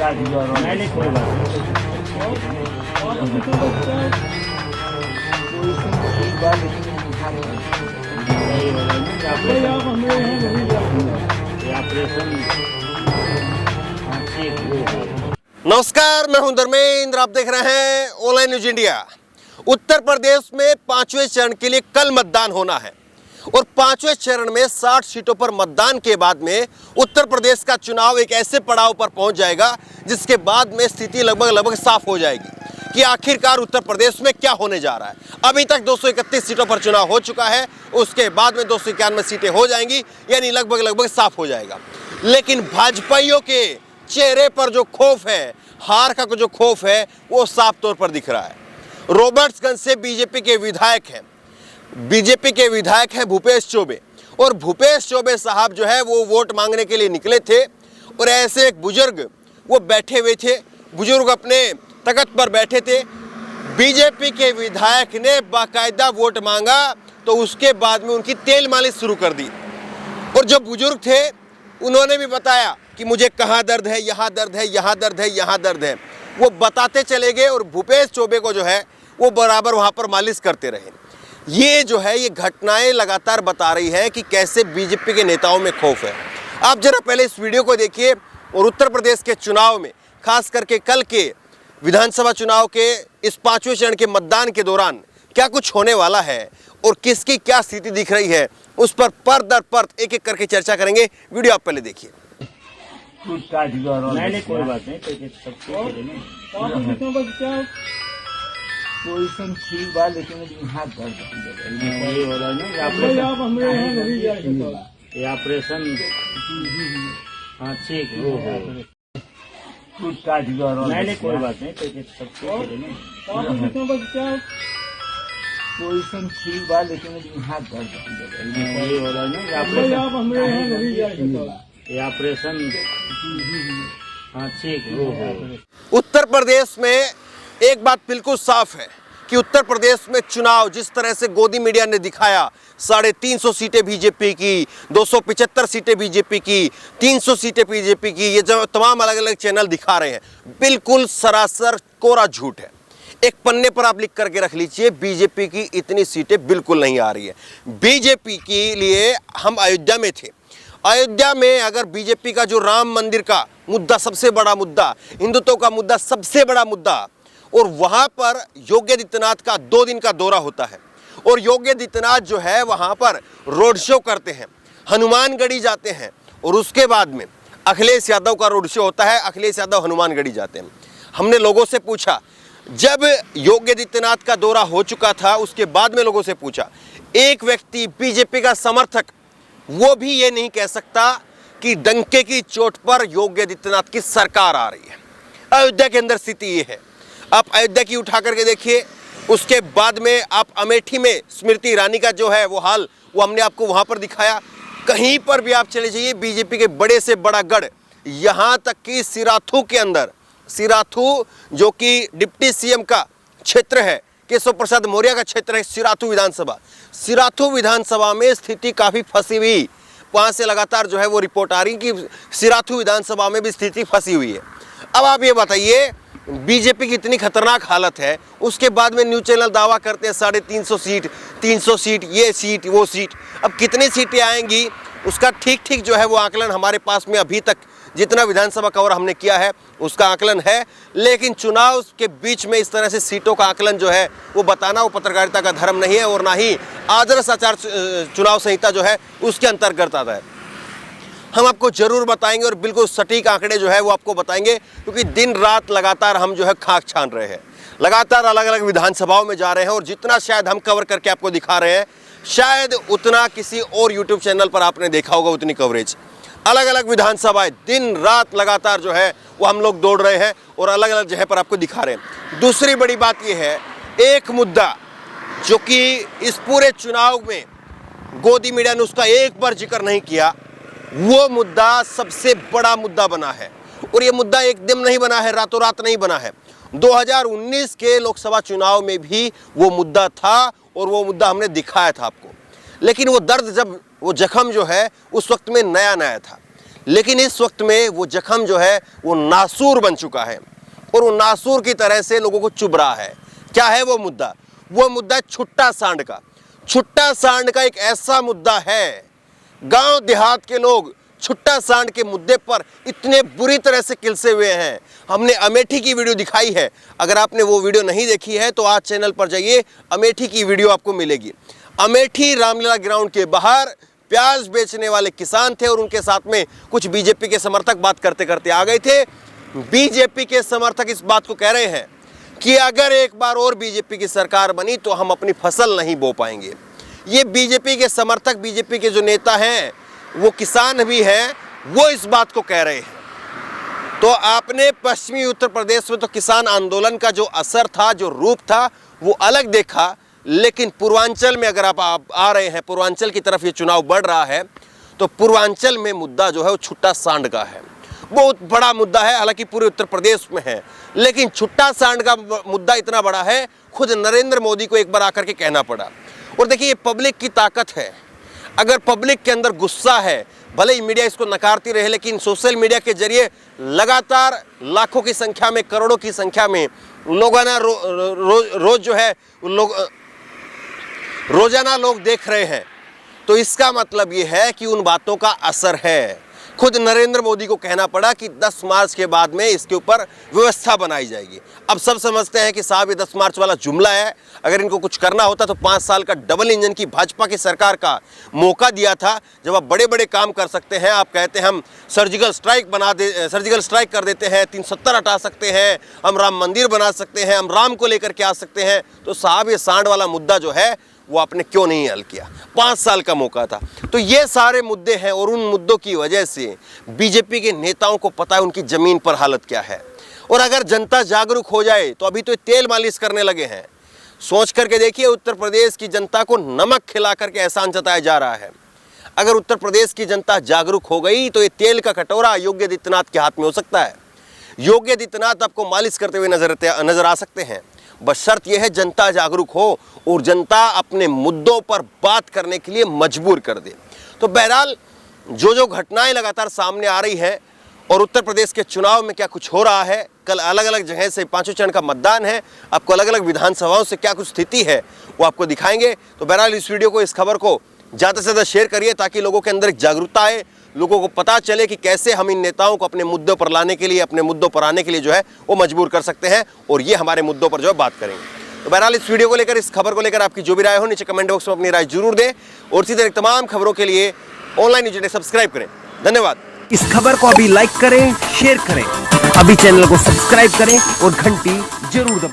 नहीं कोई नमस्कार, मैं हूं धर्मेंद्र। आप देख रहे हैं online news India. Uttar Pradesh में 5वें चरण के लिए कल मतदान होना है और 5वें चरण में 60 सीटों पर मतदान के बाद में उत्तर प्रदेश का चुनाव एक ऐसे पड़ाव पर पहुंच जाएगा जिसके बाद में स्थिति लगभग साफ हो जाएगी कि आखिरकार उत्तर प्रदेश में क्या होने जा रहा है। अभी तक 231 सीटों पर चुनाव हो चुका है, उसके बाद में 291 सीटें हो जाएंगी, यानी लगभग साफ हो जाएगा। लेकिन भाजपाइयों के चेहरे पर जो खौफ है, हार का जो खौफ है, वो साफ तौर पर दिख रहा है। रॉबर्ट्सगंज से बीजेपी के विधायक हैं भूपेश चौबे, और भूपेश चौबे साहब जो है वो वोट मांगने के लिए निकले थे और ऐसे एक बुजुर्ग वो बैठे हुए थे, बुजुर्ग अपने तख्त पर बैठे थे। बीजेपी के विधायक ने बाकायदा वोट मांगा तो उसके बाद में उनकी तेल मालिश शुरू कर दी, और जो बुजुर्ग थे उन्होंने भी बताया कि मुझे कहाँ दर्द है, यहाँ दर्द है, यहाँ दर्द है, यहाँ दर्द है। वो बताते चले गए और भूपेश चौबे को जो है वो बराबर वहाँ पर मालिश करते रहे। ये जो है ये घटनाएं लगातार बता रही है कि कैसे बीजेपी के नेताओं में खौफ है। आप जरा पहले इस वीडियो को देखिए और उत्तर प्रदेश के चुनाव में, खास करके कल के विधानसभा चुनाव के इस 5वें चरण के मतदान के दौरान क्या कुछ होने वाला है और किसकी क्या स्थिति दिख रही है, उस पर दर परत एक एक करके चर्चा करेंगे। वीडियो आप पहले देखिए। नहीं कोई बात नहीं, पोजीशन ठीक बा, लेकिन हाथ दर्द ये ऑपरेशन हाँ ठीक नहीं कोई बात नहीं, पोजीशन ठीक बा, लेकिन हाथ दर्द ये ऑपरेशन हाँ ठीक। उत्तर प्रदेश में एक बात बिल्कुल साफ है कि उत्तर प्रदेश में चुनाव जिस तरह से गोदी मीडिया ने दिखाया, 350 सीटें बीजेपी की, 275 सीटें बीजेपी की, 300 सीटें बीजेपी की, ये जो तमाम अलग अलग चैनल दिखा रहे हैं, बिल्कुल सरासर कोरा झूठ है। एक पन्ने पर आप लिख करके रख लीजिए, बीजेपी की इतनी सीटें बिल्कुल नहीं आ रही है। बीजेपी के लिए हम अयोध्या में थे, अयोध्या में अगर बीजेपी का जो राम मंदिर का मुद्दा सबसे बड़ा मुद्दा, हिंदुत्व का मुद्दा सबसे बड़ा मुद्दा, और वहां पर योगी आदित्यनाथ का 2 दिन का दौरा होता है और योगी आदित्यनाथ जो है वहां पर रोड शो करते हैं, हनुमानगढ़ी जाते हैं, और उसके बाद में अखिलेश यादव का रोड शो होता है, अखिलेश यादव हनुमानगढ़ी जाते हैं। हमने लोगों से पूछा, जब योगी आदित्यनाथ का दौरा हो चुका था उसके बाद में लोगों से पूछा, एक व्यक्ति बीजेपी का समर्थक वो भी ये नहीं कह सकता कि डंके की चोट पर योगी आदित्यनाथ की सरकार आ रही है। अयोध्या के अंदर स्थिति ये है। आप अयोध्या की उठा करके देखिए, उसके बाद में आप अमेठी में स्मृति ईरानी का जो है वो हाल, वो हमने आपको वहां पर दिखाया। कहीं पर भी आप चले जाइए, बीजेपी के बड़े से बड़ा गढ़, यहाँ तक कि सिराथू के अंदर, सिराथू जो कि डिप्टी सीएम का क्षेत्र है, केशव प्रसाद मौर्य का क्षेत्र है, सिराथू विधानसभा में स्थिति काफ़ी फंसी हुई। वहाँ से लगातार जो है वो रिपोर्ट आ रही कि सिराथू विधानसभा में भी स्थिति फंसी हुई है। अब आप ये बताइए, बीजेपी की इतनी खतरनाक हालत है, उसके बाद में न्यूज चैनल दावा करते हैं 350 सीट, 300 सीट, ये सीट वो सीट। अब कितनी सीटें आएंगी उसका ठीक जो है वो आकलन हमारे पास में अभी तक जितना विधानसभा कवर हमने किया है उसका आकलन है, लेकिन चुनाव के बीच में इस तरह से सीटों का आकलन जो है वो बताना वो पत्रकारिता का धर्म नहीं है और ना ही आदर्श आचार चुनाव संहिता जो है उसके अंतर्गत आता है। हम आपको जरूर बताएंगे और बिल्कुल सटीक आंकड़े जो है वो आपको बताएंगे, क्योंकि दिन रात लगातार हम जो है खाक छान रहे हैं, लगातार अलग अलग विधानसभाओं में जा रहे हैं, और जितना शायद हम कवर करके आपको दिखा रहे हैं शायद उतना किसी और यूट्यूब चैनल पर आपने देखा होगा उतनी कवरेज। अलग अलग विधानसभाएं दिन रात लगातार जो है वो हम लोग दौड़ रहे हैं और अलग अलग जगह पर आपको दिखा रहे हैं। दूसरी बड़ी बात यह है, एक मुद्दा जो कि इस पूरे चुनाव में गोदी मीडिया ने उसका एक बार जिक्र नहीं किया, वो मुद्दा सबसे बड़ा मुद्दा बना है। और ये मुद्दा एकदम नहीं बना है, रातों रात नहीं बना है। 2019 के लोकसभा चुनाव में भी वो मुद्दा था और वो मुद्दा हमने दिखाया था आपको, लेकिन वो दर्द जब वो जख्म जो है उस वक्त में नया नया था। लेकिन इस वक्त में वो जख्म जो है वो नासूर बन चुका है और वो नासूर की तरह से लोगों को चुभ रहा है। क्या है वो मुद्दा? वो मुद्दा छुट्टा सांड का। छुट्टा सांड का एक ऐसा मुद्दा है, गांव देहात के लोग छुट्टा सांड के मुद्दे पर इतने बुरी तरह से किलसे हुए हैं। हमने अमेठी की वीडियो दिखाई है, अगर आपने वो वीडियो नहीं देखी है तो आज चैनल पर जाइए, अमेठी की वीडियो आपको मिलेगी। अमेठी रामलीला ग्राउंड के बाहर प्याज बेचने वाले किसान थे और उनके साथ में कुछ बीजेपी के समर्थक बात करते करते आ गए थे। बीजेपी के समर्थक इस बात को कह रहे हैं कि अगर एक बार और बीजेपी की सरकार बनी तो हम अपनी फसल नहीं बो पाएंगे। ये बीजेपी के समर्थक, बीजेपी के जो नेता हैं, वो किसान भी हैं, वो इस बात को कह रहे हैं। तो आपने पश्चिमी उत्तर प्रदेश में तो किसान आंदोलन का जो असर था, जो रूप था, वो अलग देखा, लेकिन पूर्वांचल में अगर आप आ रहे हैं, पूर्वांचल की तरफ ये चुनाव बढ़ रहा है, तो पूर्वांचल में मुद्दा जो है वो छुट्टा सांड का है। बहुत बड़ा मुद्दा है, हालांकि पूरे उत्तर प्रदेश में है, लेकिन छुट्टा सांड का मुद्दा इतना बड़ा है, खुद नरेंद्र मोदी को एक बार आकर के कहना पड़ा। और देखिए, ये पब्लिक की ताकत है। अगर पब्लिक के अंदर गुस्सा है, भले ही मीडिया इसको नकारती रहे, लेकिन सोशल मीडिया के जरिए लगातार लाखों की संख्या में, करोड़ों की संख्या में लोगाना रोज जो है रोजाना लोग देख रहे हैं, तो इसका मतलब ये है कि उन बातों का असर है। खुद नरेंद्र मोदी को कहना पड़ा कि 10 मार्च के बाद में इसके ऊपर व्यवस्था बनाई जाएगी। अब सब समझते हैं कि साहब ये 10 मार्च वाला जुमला है, अगर इनको कुछ करना होता तो 5 साल का डबल इंजन की भाजपा की सरकार का मौका दिया था, जब आप बड़े बड़े काम कर सकते हैं। आप कहते हैं हम सर्जिकल स्ट्राइक कर देते हैं, 370 हटा सकते हैं, हम राम मंदिर बना सकते हैं, हम राम को लेकर के आ सकते हैं, तो साहब ये सांड वाला मुद्दा जो है वो आपने क्यों नहीं हल किया? 5 साल का मौका था। तो ये सारे मुद्दे हैं और उन मुद्दों की वजह से बीजेपी के नेताओं को पता है उनकी जमीन पर हालत क्या है। और अगर जनता जागरूक हो जाए तो अभी तो तेल मालिश करने लगे हैं। सोच करके देखिए, उत्तर प्रदेश की जनता को नमक खिला करके एहसान जताया जा रहा है। अगर उत्तर प्रदेश की जनता जागरूक हो गई तो ये तेल का कटोरा योगी आदित्यनाथ के हाथ में हो सकता है। योगी आदित्यनाथ आपको मालिश करते हुए नजर आ सकते हैं। बस शर्त यह है जनता जागरूक हो और जनता अपने मुद्दों पर बात करने के लिए मजबूर कर दे। तो बहरहाल जो घटनाएं लगातार सामने आ रही हैं और उत्तर प्रदेश के चुनाव में क्या कुछ हो रहा है, कल अलग अलग जगह से 5 चरण का मतदान है, आपको अलग अलग विधानसभाओं से क्या कुछ स्थिति है वो आपको दिखाएंगे। तो बहरहाल इस वीडियो को, इस खबर को ज़्यादा से ज़्यादा शेयर करिए ताकि लोगों के अंदर एक जागरूकता आए, लोगों को पता चले कि कैसे हम इन नेताओं को अपने मुद्दों पर लाने के लिए, अपने मुद्दों पर आने के लिए जो है वो मजबूर कर सकते हैं और ये हमारे मुद्दों पर जो है बात करेंगे। तो बहरहाल इस वीडियो को लेकर, इस खबर को लेकर आपकी जो भी राय हो नीचे कमेंट बॉक्स में अपनी राय जरूर दें और इसी तरह तमाम खबरों के लिए ऑनलाइन न्यूज़ सब्सक्राइब करें। धन्यवाद। इस खबर को अभी लाइक करें, शेयर करें, अभी चैनल को सब्सक्राइब करें और घंटी जरूर दबाएं।